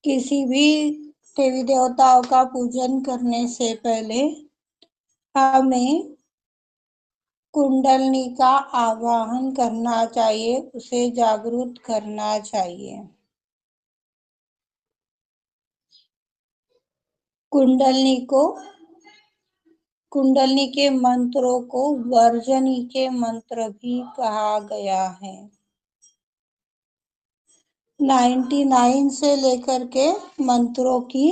किसी भी देवी देवताओं का पूजन करने से पहले हमें कुंडलनी का आवाहन करना चाहिए, उसे जागृत करना चाहिए। कुंडलनी को कुंडलनी के मंत्रों को वर्जनी के मंत्र भी कहा गया है। 99 से लेकर के मंत्रों की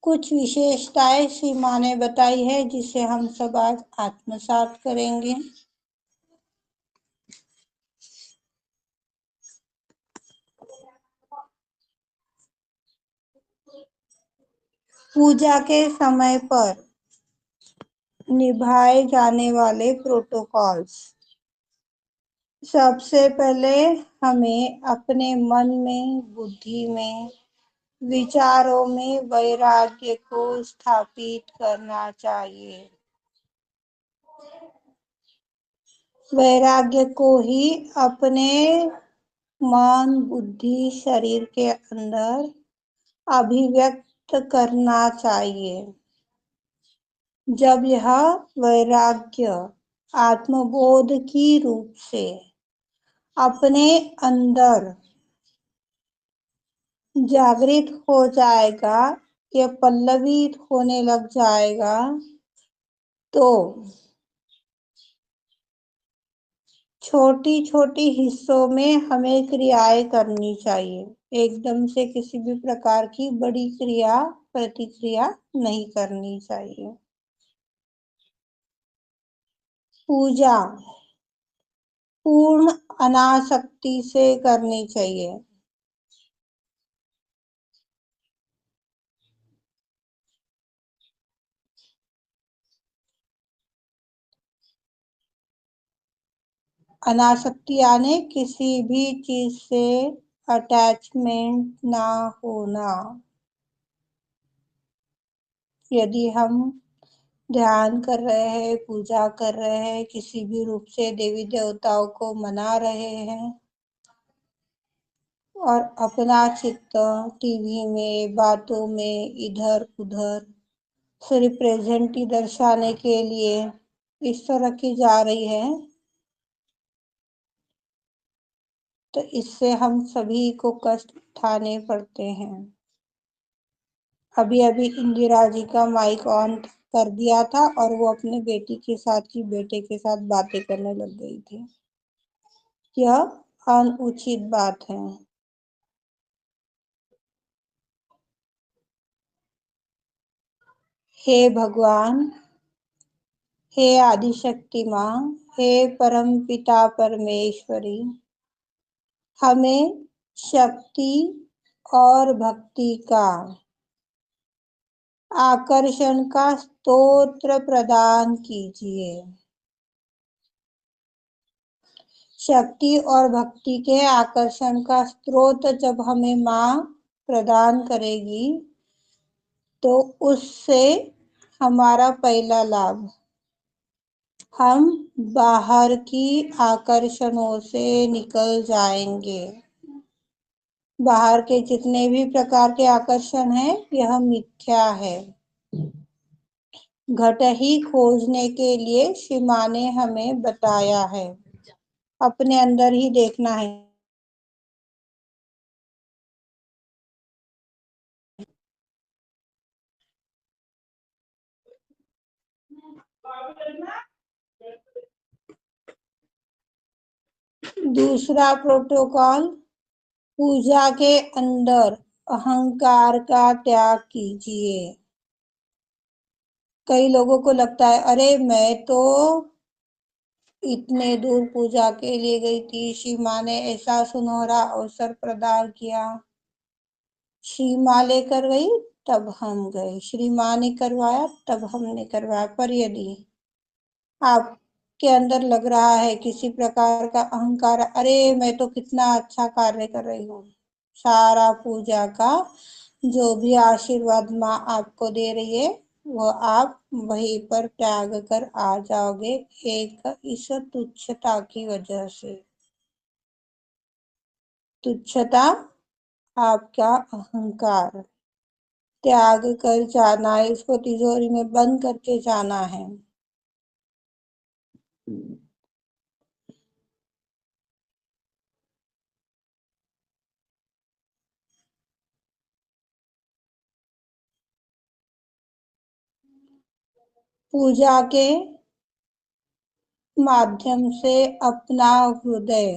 कुछ विशेषताएं श्री माँ ने बताई है, जिसे हम सब आज आत्मसात करेंगे। पूजा के समय पर निभाए जाने वाले प्रोटोकॉल्स। सबसे पहले हमें अपने मन में, बुद्धि में, विचारों में वैराग्य को स्थापित करना चाहिए। वैराग्य को ही अपने मन, बुद्धि, शरीर के अंदर अभिव्यक्त करना चाहिए। जब यह वैराग्य आत्मबोध की रूप से अपने अंदर जागृत हो जाएगा या पल्लवित होने लग जाएगा, तो छोटी छोटी हिस्सों में हमें क्रियाएं करनी चाहिए। एकदम से किसी भी प्रकार की बड़ी क्रिया प्रतिक्रिया नहीं करनी चाहिए। पूजा पूर्ण अनासक्ति से करनी चाहिए। अनासक्ति यानी किसी भी चीज से अटैचमेंट ना होना। यदि हम ध्यान कर रहे हैं, पूजा कर रहे हैं, किसी भी रूप से देवी देवताओं को मना रहे हैं और अपना चित्त टीवी में, बातों में इधर उधर सिर्फ प्रेजेंट ही दर्शाने के लिए इस तरह की जा रही है, तो इससे हम सभी को कष्ट उठाने पड़ते हैं। अभी अभी इंदिरा जी का माइक ऑन कर दिया था और वो अपने बेटी के साथ ही बेटे के साथ बातें करने लग गई थी। यह अनुचित बात है। हे भगवान, हे आदिशक्ति माँ, हे परम पिता परमेश्वरी, हमें शक्ति और भक्ति का आकर्षण का स्तोत्र प्रदान कीजिए। शक्ति और भक्ति के आकर्षण का स्रोत जब हमें माँ प्रदान करेगी, तो उससे हमारा पहला लाभ, हम बाहर की आकर्षणों से निकल जाएंगे। बाहर के जितने भी प्रकार के आकर्षण हैं, यह मिथ्या है। घट ही खोजने के लिए श्री माँ ने हमें बताया है, अपने अंदर ही देखना है। दूसरा प्रोटोकॉल, पूजा के अंदर अहंकार का त्याग कीजिए। कई लोगों को लगता है, अरे मैं तो इतने दूर पूजा के लिए गई थी, श्री माँ ने ऐसा सुनहरा अवसर प्रदान किया, श्री माँ लेकर गई तब हम गए, श्री माँ ने करवाया तब हमने करवाया। पर यदि आपके अंदर लग रहा है किसी प्रकार का अहंकार, अरे मैं तो कितना अच्छा कार्य कर रही हूँ, सारा पूजा का जो भी आशीर्वाद माँ आपको दे रही है, वो आप वहीं पर त्याग कर आ जाओगे, एक इस तुच्छता की वजह से। तुच्छता आपका अहंकार त्याग कर जाना है, इसको तिजोरी में बंद करके जाना है। पूजा के माध्यम से अपना हृदय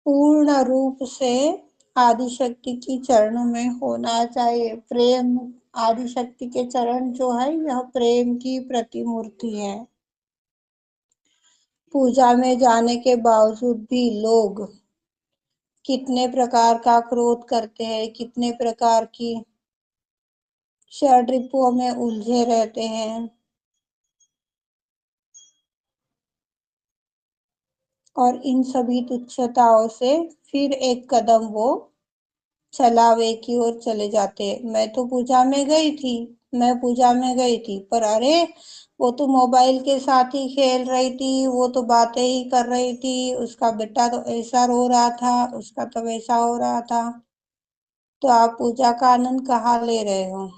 पूर्ण रूप से आदिशक्ति की चरणों में होना चाहिए। प्रेम, आदिशक्ति के चरण जो है यह प्रेम की प्रतिमूर्ति है। पूजा में जाने के बावजूद भी लोग कितने प्रकार का क्रोध करते हैं, कितने प्रकार की षड्रिपुओं में उलझे रहते हैं, और इन सभी तुच्छताओं से फिर एक कदम वो छलावे की ओर चले जाते हैं। मैं तो पूजा में गई थी, मैं पूजा में गई थी, पर अरे वो तो मोबाइल के साथ ही खेल रही थी, वो तो बातें ही कर रही थी, उसका बेटा तो ऐसा रो रहा था, उसका तो वैसा हो रहा था। तो आप पूजा का आनंद कहाँ ले रहे हो?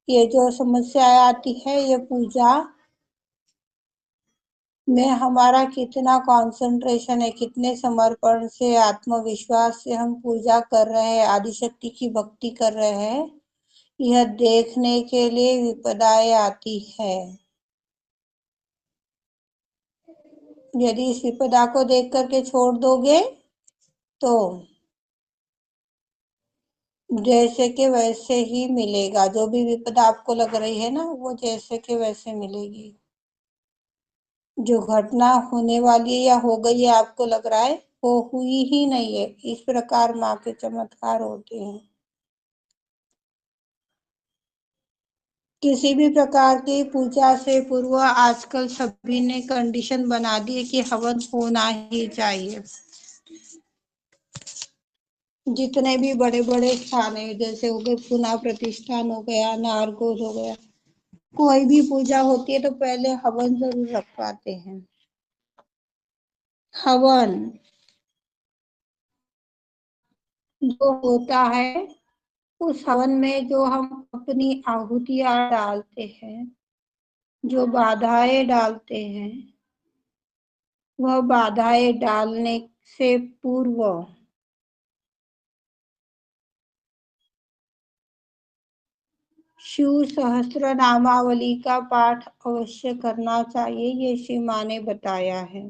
ये जो समस्याएं आती है, ये पूजा में हमारा कितना कंसंट्रेशन है, कितने समर्पण से, आत्मविश्वास से हम पूजा कर रहे हैं, आदिशक्ति की भक्ति कर रहे हैं, यह देखने के लिए विपदाएं आती है। यदि इस विपदा को देख करके छोड़ दोगे तो जैसे के वैसे ही मिलेगा। जो भी विपदा आपको लग रही है ना, वो जैसे के वैसे मिलेगी। जो घटना होने वाली है या हो गई है आपको लग रहा है, वो हुई ही नहीं है। इस प्रकार माँ के चमत्कार होते हैं। किसी भी प्रकार की पूजा से पूर्व आजकल सभी ने कंडीशन बना दी है कि हवन होना ही चाहिए। जितने भी बड़े बड़े स्थान है, जैसे हो गए पुना प्रतिष्ठान हो गया, नारगोल हो गया, कोई भी पूजा होती है तो पहले हवन जरूर रखवाते हैं। हवन जो होता है, उस हवन में जो हम अपनी आहुतियां डालते हैं, जो बाधाएं डालते हैं, वह बाधाएं डालने से पूर्व शिव सहस्त्र नामावली का पाठ अवश्य करना चाहिए, ये श्री माँ ने बताया है।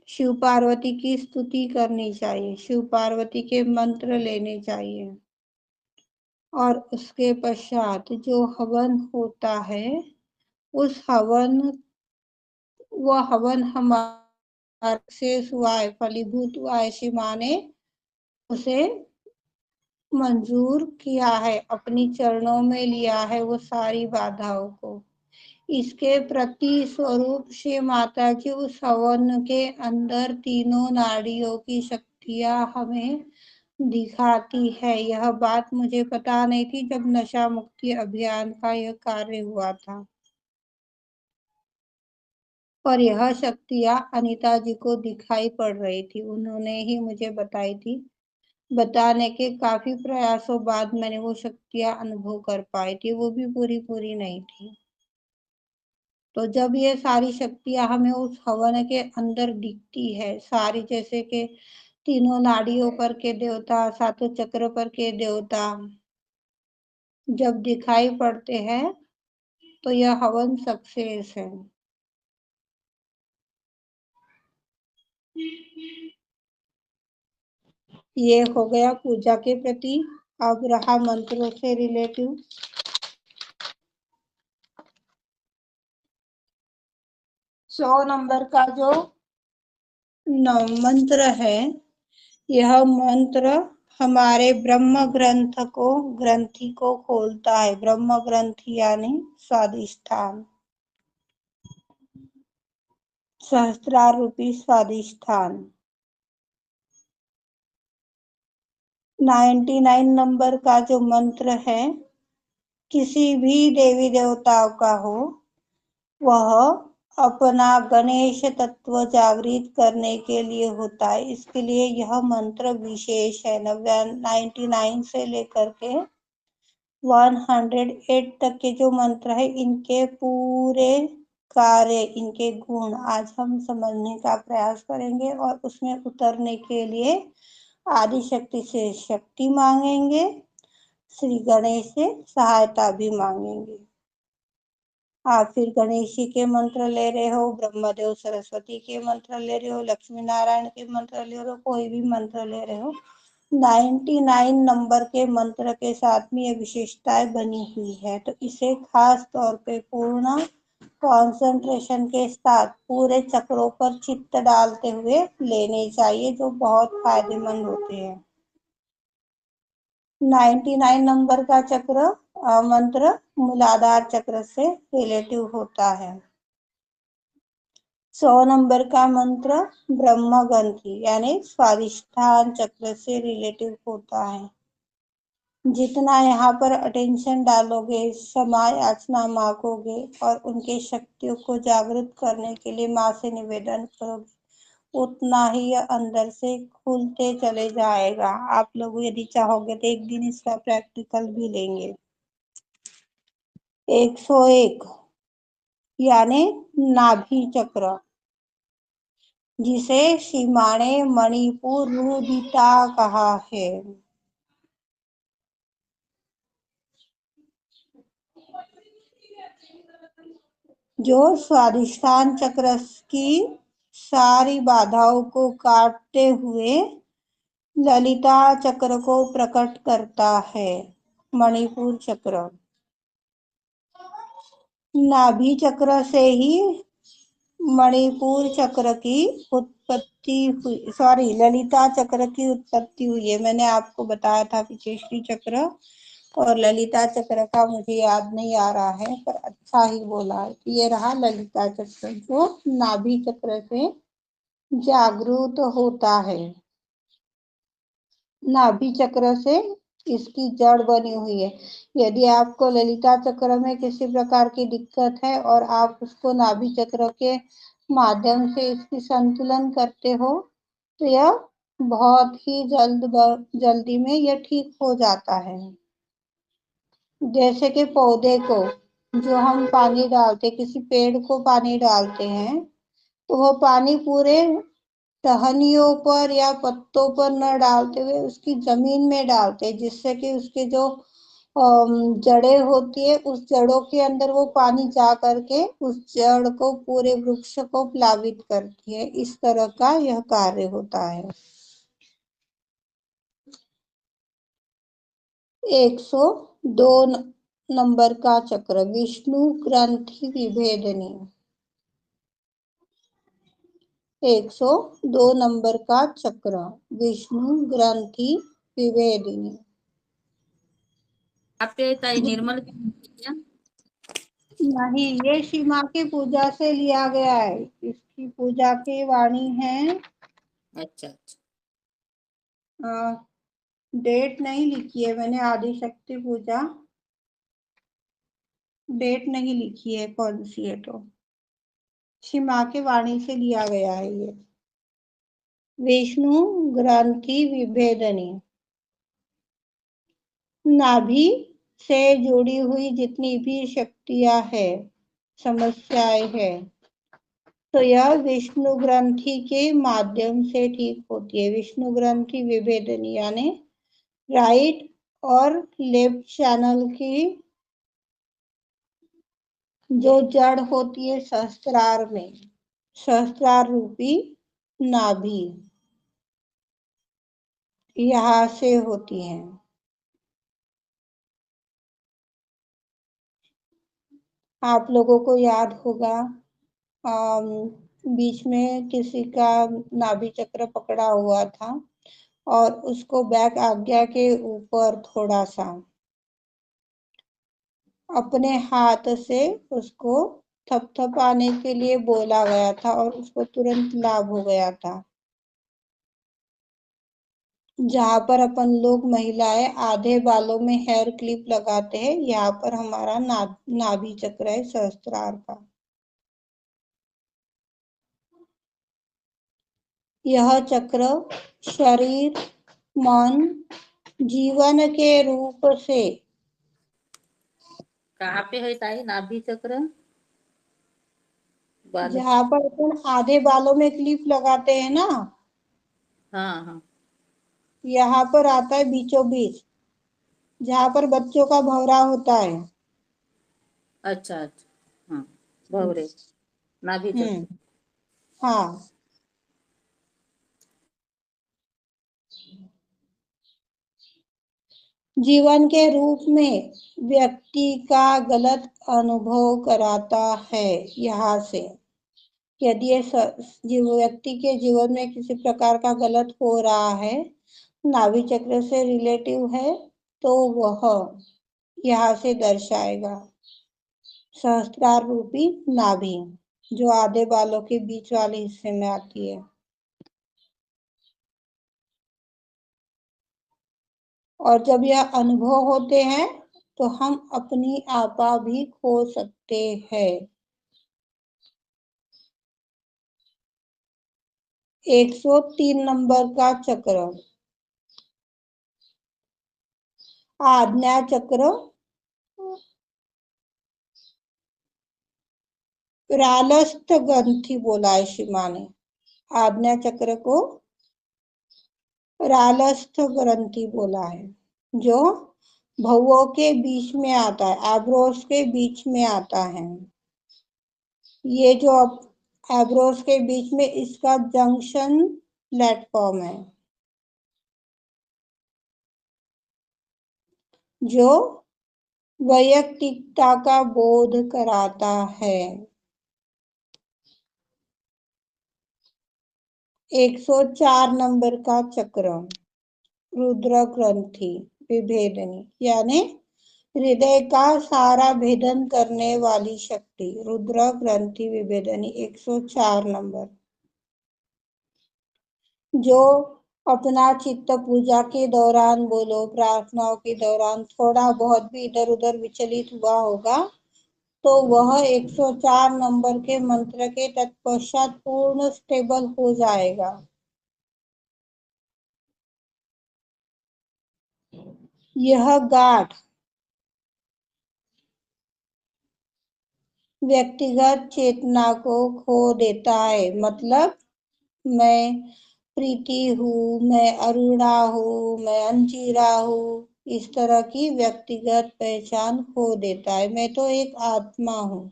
शिव पार्वती की स्तुति करनी चाहिए, शिव पार्वती के मंत्र लेने चाहिए, और उसके पश्चात जो हवन होता है, उस हवन वह हवन हमारे शेष हुआ है, फलीभूत हुआ है। श्री माँ ने उसे मंजूर किया है, अपनी चरणों में लिया है वो सारी बाधाओं को। इसके प्रति स्वरूप श्री माता जी उस हवन के अंदर तीनों नाड़ियों की शक्तियां हमें दिखाती है। यह बात मुझे पता नहीं थी जब नशा मुक्ति अभियान का यह कार्य हुआ था, और यह शक्तियां अनीता जी को दिखाई पड़ रही थी, उन्होंने ही मुझे बताई थी। बताने के काफी प्रयासों बाद मैंने वो शक्तियां अनुभव कर पाई थी, वो भी पूरी पूरी नहीं थी। तो जब ये सारी शक्तियां हमें उस हवन के अंदर दिखती है सारी, जैसे कि तीनों नाड़ियों पर के देवता, सातों चक्र पर के देवता जब दिखाई पड़ते हैं, तो यह हवन सक्सेस है। ये हो गया पूजा के प्रति। अब रहा मंत्रों से रिलेटिव। 100 नंबर का जो मंत्र है, यह मंत्र हमारे ब्रह्म ग्रंथि को खोलता है। ब्रह्म ग्रंथि यानी स्वादिष्ठान, सहस्त्रार रूपी स्वादिष्ठान। 99 नंबर का जो मंत्र है, किसी भी देवी देवताओं का हो, वह अपना गणेश तत्व जागृत करने के लिए होता है। इसके लिए यह मंत्र विशेष है। 99 से लेकर के 108 तक के जो मंत्र है, इनके पूरे कार्य, इनके गुण आज हम समझने का प्रयास करेंगे और उसमें उतरने के लिए आदि शक्ति से शक्ति मांगेंगे, श्री गणेश से सहायता भी मांगेंगे। आप फिर गणेश जी के मंत्र ले रहे हो, ब्रह्मदेव सरस्वती के मंत्र ले रहे हो, लक्ष्मी नारायण के मंत्र ले रहे हो, कोई भी मंत्र ले रहे हो, 99 नंबर के मंत्र के साथ में ये विशेषताएं बनी हुई है। तो इसे खास तौर पे पूर्ण कंसंट्रेशन के साथ पूरे चक्रों पर चित्त डालते हुए लेने चाहिए, जो बहुत फायदेमंद होते हैं। 99 नंबर का चक्र मंत्र मूलाधार चक्र से रिलेटिव होता है। 100 नंबर का मंत्र ब्रह्म ग्रंथि यानी स्वादिष्ठान चक्र से रिलेटिव होता है। जितना यहाँ पर अटेंशन डालोगे, क्षमा याचना मांगोगे और उनके शक्तियों को जागृत करने के लिए माँ से निवेदन करोगे, उतना ही यह अंदर से खुलते चले जाएगा। आप लोग यदि चाहोगे तो एक दिन इसका प्रैक्टिकल भी लेंगे। 101 यानी नाभि चक्र, जिसे सीमाने मणिपुर रुदिता कहा है। जो स्वादिष्ठान चक्र की सारी बाधाओं को काटते हुए ललिता चक्र को प्रकट करता है। मणिपुर चक्र, नाभि चक्र से ही मणिपुर चक्र की उत्पत्ति हुई, सॉरी ललिता चक्र की उत्पत्ति हुई है। मैंने आपको बताया था विचेश्वरी चक्र और ललिता चक्र का मुझे याद नहीं आ रहा है, पर अच्छा ही बोला है। ये रहा ललिता चक्र, जो नाभि चक्र से जागृत होता है। नाभि चक्र से इसकी जड़ बनी हुई है। यदि आपको ललिता चक्र में किसी प्रकार की दिक्कत है और आप उसको नाभि चक्र के माध्यम से इसकी संतुलन करते हो, तो यह बहुत ही जल्दी में यह ठीक हो जाता है। जैसे कि पौधे को जो हम पानी डालते, किसी पेड़ को पानी डालते हैं, तो वो पानी पूरे टहनियों पर या पत्तों पर न डालते हुए उसकी जमीन में डालते हैं, जिससे कि उसके जो जड़ें होती है, उस जड़ों के अंदर वो पानी जा करके उस जड़ को, पूरे वृक्ष को प्लावित करती है। इस तरह का यह कार्य होता है। 102 नंबर का चक्र विष्णु ग्रंथि विभेदनी। 102 नंबर का चक्र विष्णु ग्रंथि विभेदिनी। आपके निर्मल क्या? नहीं, ये शिव माँ की पूजा से लिया गया है। इसकी पूजा की वाणी है। अच्छा अच्छा। डेट नहीं लिखी है मैंने, आदि शक्ति पूजा डेट नहीं लिखी है कौन सी है। तो शिव माँ की वाणी से लिया गया है ये। विष्णु ग्रंथि विभेदनी, नाभि से जुड़ी हुई जितनी भी शक्तियां है, समस्याएं है, तो यह विष्णु ग्रंथि के माध्यम से ठीक होती है। विष्णु ग्रंथि विभेदनी यानी राइट और लेफ्ट चैनल की जो जड़ होती है सहस्त्रार में, सहस्त्रार रूपी नाभि यहाँ से होती है। आप लोगों को याद होगा, बीच में किसी का नाभि चक्र पकड़ा हुआ था और उसको बैक आज्ञा के ऊपर थोड़ा सा अपने हाथ से उसको थपथपाने के लिए बोला गया था और उसको तुरंत लाभ हो गया था। जहाँ पर अपन लोग महिलाएं आधे बालों में हेयर क्लिप लगाते हैं, यहाँ पर हमारा नाभि चक्र है सहस्त्रार का। यह चक्र शरीर, मन, जीवन के रूप से कहाँ पे है ताई नाभि चक्र? बाल। जहाँ पर अपन आधे बालों में क्लिप लगाते हैं ना, हाँ हाँ। यहाँ पर आता है बीचों बीच, जहाँ पर बच्चों का भौरा होता है। अच्छा अच्छा। हाँ, भवरे, नाभि हम्म। चक्र। हाँ। जीवन के रूप में व्यक्ति का गलत अनुभव कराता है। यहाँ से यदि ये व्यक्ति के जीवन में किसी प्रकार का गलत हो रहा है, नाभि चक्र से रिलेटिव है, तो वह यहाँ से दर्शाएगा। सहस्त्रार रूपी नाभि, जो आधे बालों के बीच वाले हिस्से में आती है। और जब यह अनुभव होते हैं तो हम अपनी आपा भी खो सकते हैं। 103 नंबर का चक्र, आज्ञा चक्र, रालस्थ ग्रंथि बोला है शिमा ने। आज्ञा चक्र को रालस्थ ग्रंथि बोला है, जो भवों के बीच में आता है, आइब्रोज के बीच में आता है। ये जो आइब्रोज के बीच में इसका जंक्शन प्लेटफॉर्म है, जो वैयक्तिकता का बोध कराता है। 104 नंबर का चक्र, रुद्र ग्रंथि विभेदनी, यानी हृदय का सारा भेदन करने वाली शक्ति, रुद्र ग्रंथि विभेदनी 104 नंबर, जो अपना चित्त पूजा के दौरान बोलो, प्रार्थनाओं के दौरान थोड़ा बहुत भी इधर उधर विचलित हुआ होगा, तो वह 104 नंबर के मंत्र के तत्पश्चात पूर्ण स्टेबल हो जाएगा। यह गाठ व्यक्तिगत चेतना को खो देता है। मतलब मैं प्रीति हूँ, मैं अरुणा हूँ, मैं अंजीरा हूँ, इस तरह की व्यक्तिगत पहचान खो देता है। मैं तो एक आत्मा हूँ।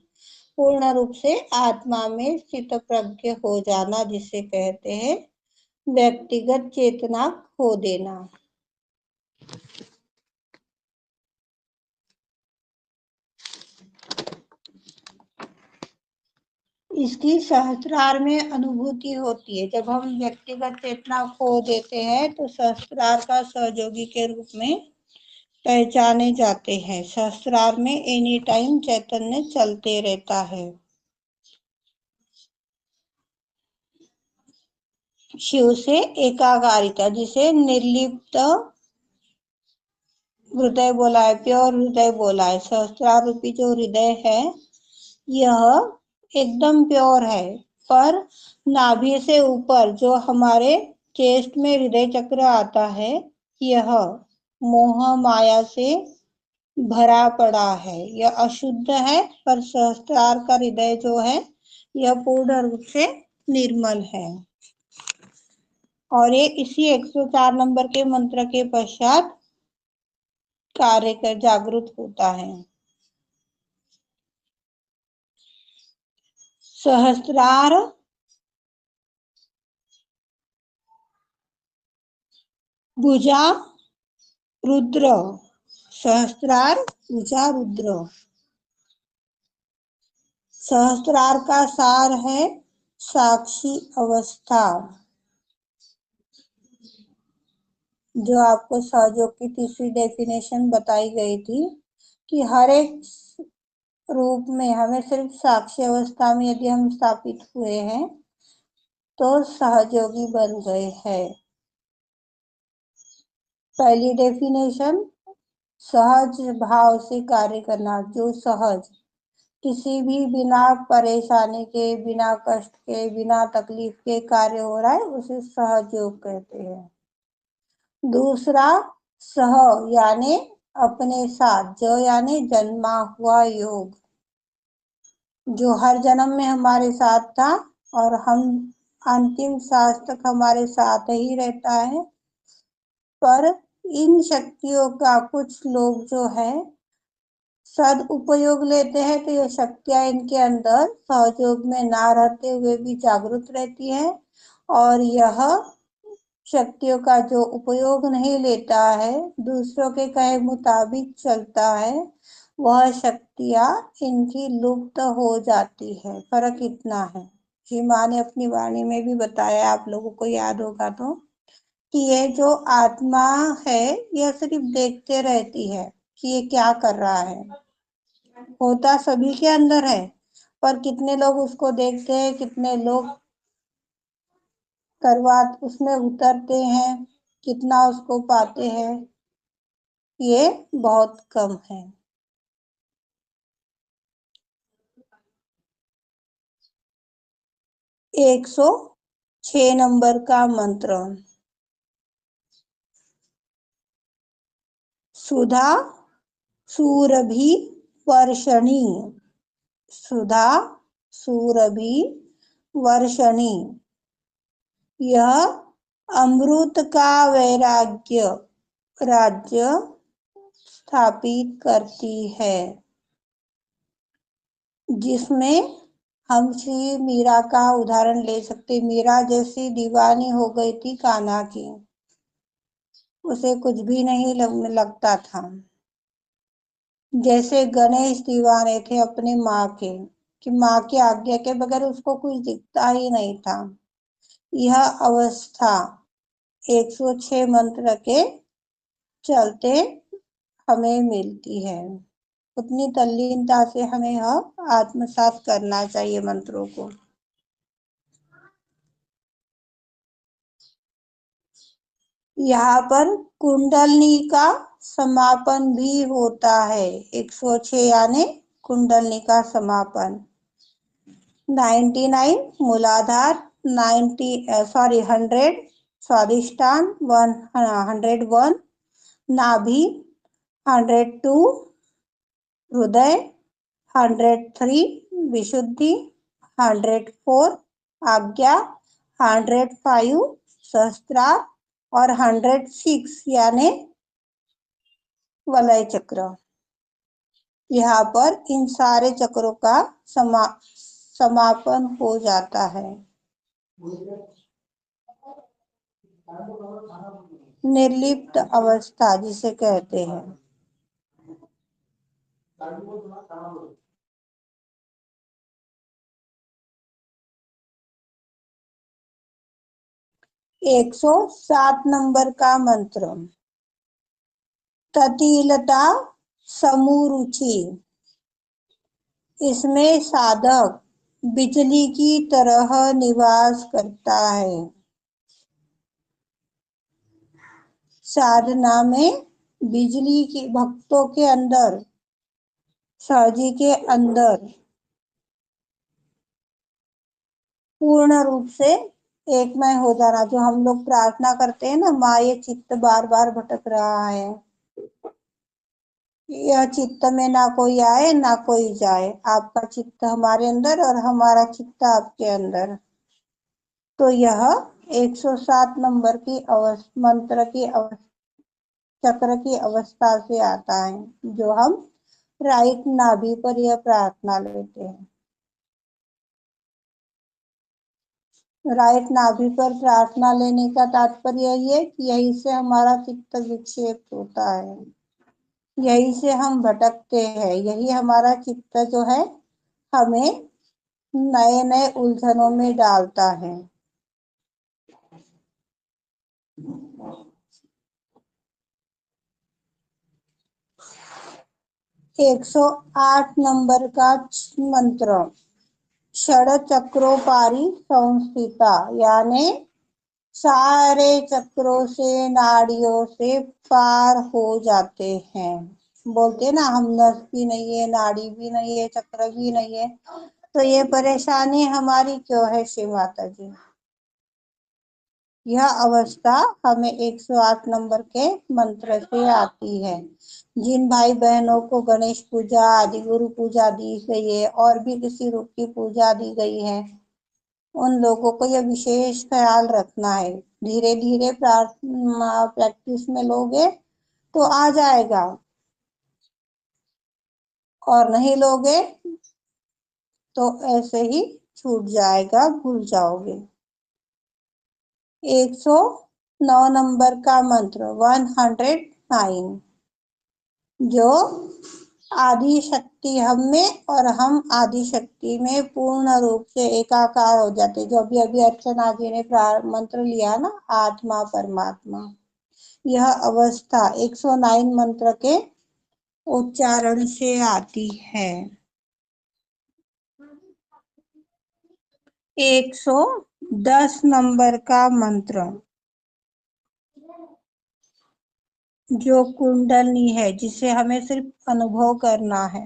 पूर्ण रूप से आत्मा में स्थित प्रज्ञ हो जाना, जिसे कहते हैं व्यक्तिगत चेतना खो देना। इसकी सहस्त्रार में अनुभूति होती है। जब हम व्यक्तिगत चेतना खो देते हैं तो सहस्त्रार का सहयोगी के रूप में पहचाने जाते हैं। सहस्त्रार में एनी टाइम चैतन्य चलते रहता है। शिव से एकाकारिता, जिसे निर्लिप्त हृदय बोला है, प्योर हृदय बोला है। सहस्त्रार रूपी जो हृदय है, यह एकदम प्योर है। पर नाभि से ऊपर जो हमारे चेस्ट में हृदय चक्र आता है, यह मोह माया से भरा पड़ा है। यह अशुद्ध है, पर सहस्त्रार का हृदय जो है, यह पूर्ण रूप से निर्मल है। और ये इसी 104 नंबर के मंत्र के पश्चात कार्य कर जागृत होता है। सहस्त्रार भुजा रुद्र, सहस्त्रार भुजा रुद्र। सहस्त्रार का सार है साक्षी अवस्था, जो आपको सहयोग की तीसरी डेफिनेशन बताई गई थी कि हर एक रूप में हमें सिर्फ साक्षी अवस्था में यदि हम स्थापित हुए हैं तो सहयोगी बन गए हैं। पहली डेफिनेशन, सहज भाव से कार्य करना, जो सहज किसी भी बिना परेशानी के, बिना कष्ट के, बिना तकलीफ के कार्य हो रहा है, उसे सहयोग कहते हैं। दूसरा सह यानी अपने साथ, ज यानी जन्मा हुआ योग, जो हर जन्म में हमारे साथ था और हम अंतिम सांस तक हमारे साथ ही रहता है। पर इन शक्तियों का कुछ लोग जो है सदुपयोग लेते हैं, तो ये शक्तियां इनके अंदर सहयोग में ना रहते हुए भी जागृत रहती है, और यह शक्तियों का जो उपयोग नहीं लेता है, दूसरों के कहे मुताबिक चलता है, वह शक्तियां इनकी लुप्त हो जाती है। फर्क इतना है। श्री माँ ने अपनी वाणी में भी बताया, आप लोगों को याद होगा तो, कि ये जो आत्मा है यह सिर्फ देखते रहती है कि ये क्या कर रहा है। होता सभी के अंदर है, पर कितने लोग उसको देखते हैं, कितने लोग करवा उसमें उतरते हैं, कितना उसको पाते हैं, ये बहुत कम है। 106 नंबर का मंत्र। सुधा सूरभि वर्षणी, सुधा सूरभि वर्षणी, यह अमृत का वैराग्य राज्य स्थापित करती है। जिसमें हम श्री मीरा का उदाहरण ले सकते। मीरा जैसी दीवानी हो गई थी कान्हा की, उसे कुछ भी नहीं लगता था। जैसे गणेश दीवाने थे अपने माँ के, कि माँ की आज्ञा के बगैर उसको कुछ दिखता ही नहीं था। यह अवस्था 106 मंत्र के चलते हमें मिलती है। उतनी तल्लीनता से हमें यह आत्मसात करना चाहिए मंत्रों को। यहाँ पर कुंडलनी का समापन भी होता है। 106 यानी कुंडलनी का समापन। 99 मूलाधार, 100 स्वादिष्टान, 101 नाभि, 102 हृदय, 103 विशुद्धि, 104 आज्ञा, 105 सहस्त्रार और 106 यानी वलय चक्र। यहाँ पर इन सारे चक्रों का समापन हो जाता है। निर्लिप्त अवस्था जिसे कहते हैं। 107 नंबर का मंत्र। ततिलता समूरुचि, इसमें साधक बिजली की तरह निवास करता है। साधना में बिजली की भक्तों के अंदर, साजी के अंदर पूर्ण रूप से एकमय हो जाना। जो हम लोग प्रार्थना करते हैं ना, माँ ये चित्त बार बार भटक रहा है, यह चित्त में ना कोई आए ना कोई जाए, आपका चित्त हमारे अंदर और हमारा चित्त आपके अंदर। तो यह 107 नंबर की मंत्र की चक्र की अवस्था से आता है, जो हम राइट नाभि पर यह प्रार्थना लेते हैं। राइट नाभि पर प्रार्थना लेने का तात्पर्य यही है कि यही से हमारा चित्त विक्षेप होता है, यही से हम भटकते हैं, यही हमारा चित्त जो है हमें नए नए उलझनों में डालता है। 108 नंबर का मंत्र। षड चक्रोपारी संस्थिता, यानी सारे चक्रों से, नाड़ियों से पार हो जाते हैं। बोलते ना, हम नस भी नहीं है, नाड़ी भी नहीं है, चक्र भी नहीं है, तो ये परेशानी हमारी क्यों है शिव माता जी? यह अवस्था हमें 108 नंबर के मंत्र से आती है। जिन भाई बहनों को गणेश पूजा आदि गुरु पूजा दी गई है और भी किसी रूप की पूजा दी गई है, उन लोगों को यह विशेष ख्याल रखना है। धीरे धीरे प्रैक्टिस में लोगे तो आ जाएगा, और नहीं लोगे तो ऐसे ही छूट जाएगा, भूल जाओगे। 109 नंबर का मंत्र 109, जो आदि शक्ति हम में और हम आदि शक्ति में पूर्ण रूप से एकाकार हो जाते। जो अभी अभी अर्चना जी ने मंत्र लिया ना, आत्मा परमात्मा, यह अवस्था 109 मंत्र के उच्चारण से आती है। 110 नंबर का मंत्र, जो कुंडलनी है, जिसे हमें सिर्फ अनुभव करना है।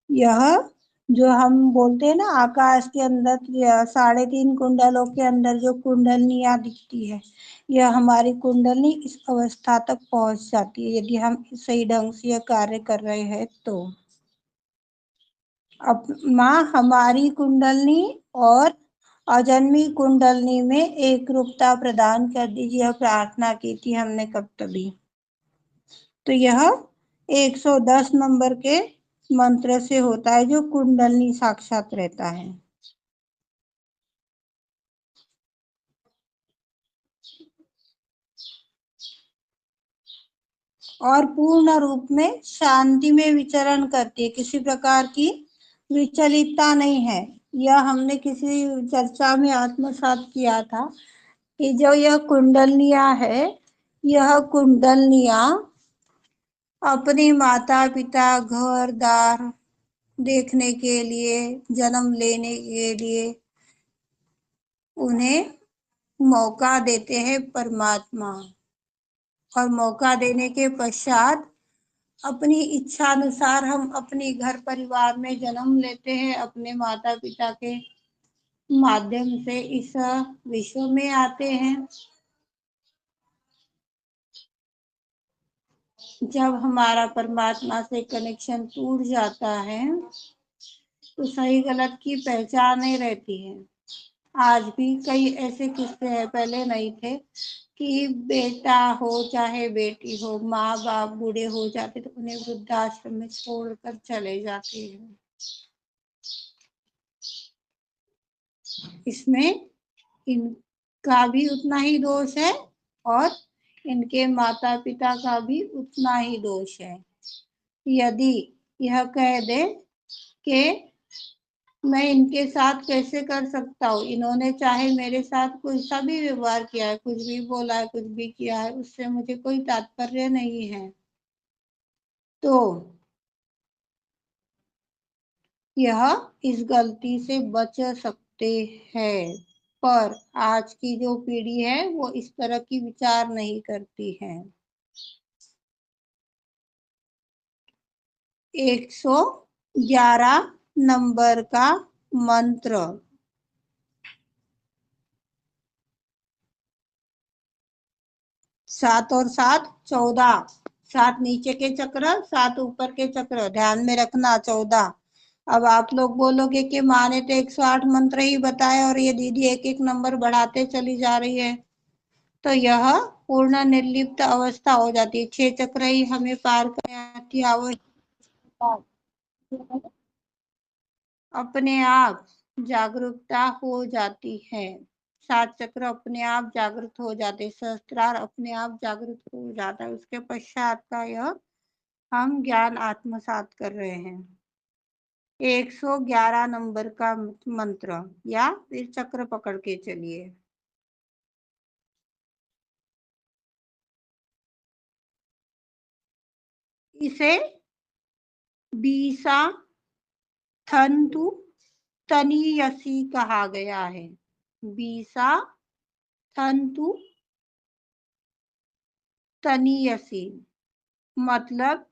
यह जो हम बोलते हैं ना, आकाश के अंदर 3.5 कुंडलों के अंदर जो कुंडलनियां दिखती है, यह हमारी कुंडलनी इस अवस्था तक पहुंच जाती है यदि हम सही ढंग से यह कार्य कर रहे हैं तो। अब माँ हमारी कुंडलनी और अजन्मी कुंडलनी में एक रूपता प्रदान कर दीजिए, प्रार्थना की थी हमने कब तभी। तो यह 110 नंबर के मंत्र से होता है, जो कुंडलनी साक्षात रहता है। और पूर्ण रूप में शांति में विचरण करती है, किसी प्रकार की विचलितता नहीं है। यह हमने किसी चर्चा में आत्मसात किया था कि जो यह कुंडलनियां है, यह कुंडलनियां अपने माता पिता, घर दार देखने के लिए, जन्म लेने के लिए उन्हें मौका देते हैं परमात्मा। और मौका देने के पश्चात अपनी इच्छा अनुसार हम अपने घर परिवार में जन्म लेते हैं, अपने माता पिता के माध्यम से इस विश्व में आते हैं। जब हमारा परमात्मा से कनेक्शन टूट जाता है तो सही गलत की पहचान नहीं रहती है। आज भी कई ऐसे किस्से हैं, पहले नहीं थे, कि बेटा हो चाहे बेटी हो, माँ बाप बूढ़े हो जाते तो उन्हें वृद्धाश्रम में छोड़कर चले जाते हैं। इसमें इनका भी उतना ही दोष है और इनके माता पिता का भी उतना ही दोष है। यदि यह कह दे कि मैं इनके साथ कैसे कर सकता हूँ, इन्होंने चाहे मेरे साथ कोई सा भी व्यवहार किया है, कुछ भी बोला है, कुछ भी किया है, उससे मुझे कोई तात्पर्य नहीं है, तो यह इस गलती से बच सकते हैं। पर आज की जो पीढ़ी है वो इस तरह की विचार नहीं करती है। 111 नंबर का मंत्र, 7 और 7 14, 7 नीचे के चक्र, 7 ऊपर के चक्र, ध्यान में रखना 14। अब आप लोग बोलोगे कि माँ ने तो 108 मंत्र ही बताए और ये दीदी एक एक नंबर बढ़ाते चली जा रही है, तो यह पूर्ण निर्लिप्त अवस्था हो जाती है। 6 चक्र ही हमें पार करने की आवश्यकता, अपने आप जागरूकता हो जाती है। 7 चक्र अपने आप जागृत हो जाते, सहस्त्रार अपने आप जागृत हो जाता है। उसके पश्चात का यह हम ज्ञान आत्मसात कर रहे हैं। 111 नंबर का मंत्र, या फिर चक्र पकड़ के चलिए। इसे बीसा थंतु तनीयसी कहा गया है। बीसा थंतु तनीयसी मतलब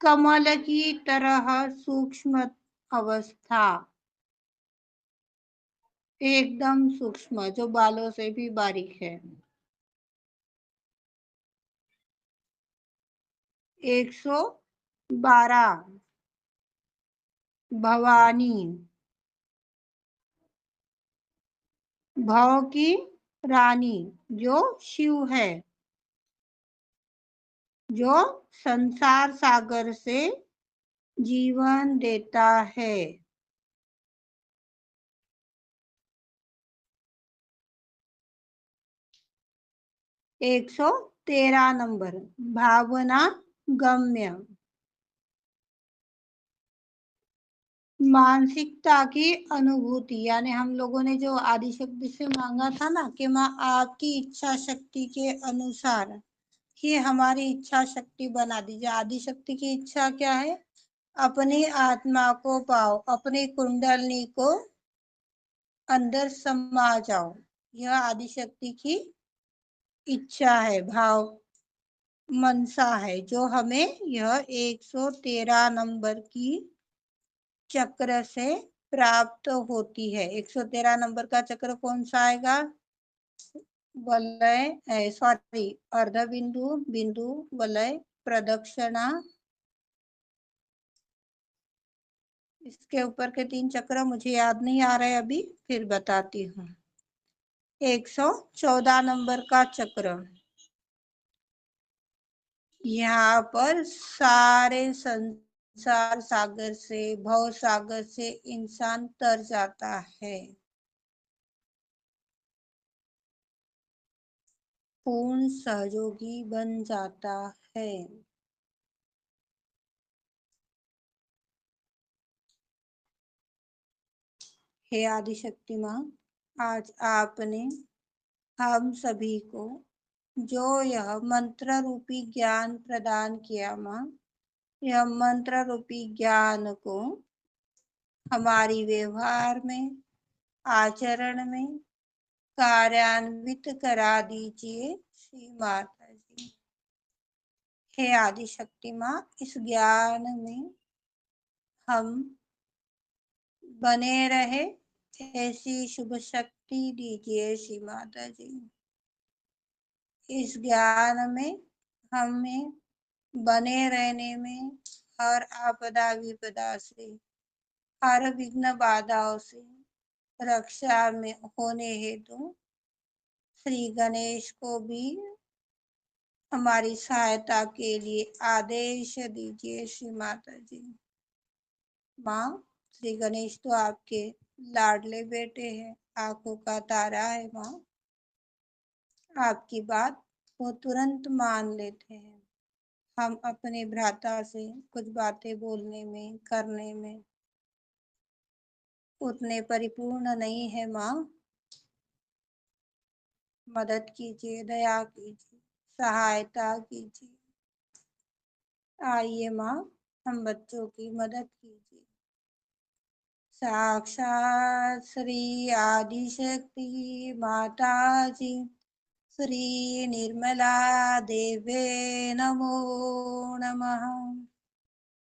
कमल की तरह सूक्ष्म अवस्था, एकदम सूक्ष्म, जो बालों से भी बारीक है। 112 भवानी भव की रानी, जो शिव है, जो संसार सागर से जीवन देता है। 113 नंबर भावना गम्य मानसिकता की अनुभूति, यानी हम लोगों ने जो आदि शक्ति से मांगा था ना कि माँ आपकी इच्छा शक्ति के अनुसार ही हमारी इच्छा शक्ति बना दीजिए। आदि शक्ति की इच्छा क्या है? अपनी आत्मा को पाओ, अपनी कुंडलनी को अंदर समा जाओ। यह आदि शक्ति की इच्छा है, भाव मनसा है, जो हमें यह 113 नंबर की चक्र से प्राप्त होती है। 113 नंबर का चक्र कौन सा आएगा? वलय सॉरी अर्ध बिंदु, बिंदु, वलय, प्रदक्षिणा, इसके ऊपर के 3 चक्र मुझे याद नहीं आ रहे अभी, फिर बताती हूँ। 114 नंबर का चक्र, यहाँ पर सारे संसार सागर से, भव सागर से इंसान तर जाता है, पूर्ण सहयोगी बन जाता है। हे आदिशक्ति माँ, आज आपने हम सभी को जो यह मंत्र रूपी ज्ञान प्रदान किया माँ, यह मंत्र रूपी ज्ञान को हमारी व्यवहार में, आचरण में कार्यान्वित करा दीजिए श्री माता जी। हे आदिशक्ति माँ, इस ज्ञान में हम बने रहे, ऐसी शुभ शक्ति दीजिए श्री माता जी। इस ज्ञान में हमें बने रहने में, हर आपदा विपदा से, हर विघ्न बाधाओं से रक्षा में होने हेतु श्री गणेश को भी हमारी सहायता के लिए आदेश दीजिए श्री माता जी। माँ, श्री गणेश तो आपके लाडले बेटे हैं, आंखों का तारा है माँ, आपकी बात वो तुरंत मान लेते हैं। हम अपने भ्राता से कुछ बातें बोलने में, करने में उतने परिपूर्ण नहीं है माँ, मदद कीजिए, दया कीजिए, सहायता कीजिए। आइए माँ, हम बच्चों की मदद कीजिए। साक्षात श्री आदिशक्ति माता जी, श्री निर्मला देवे नमो नमः।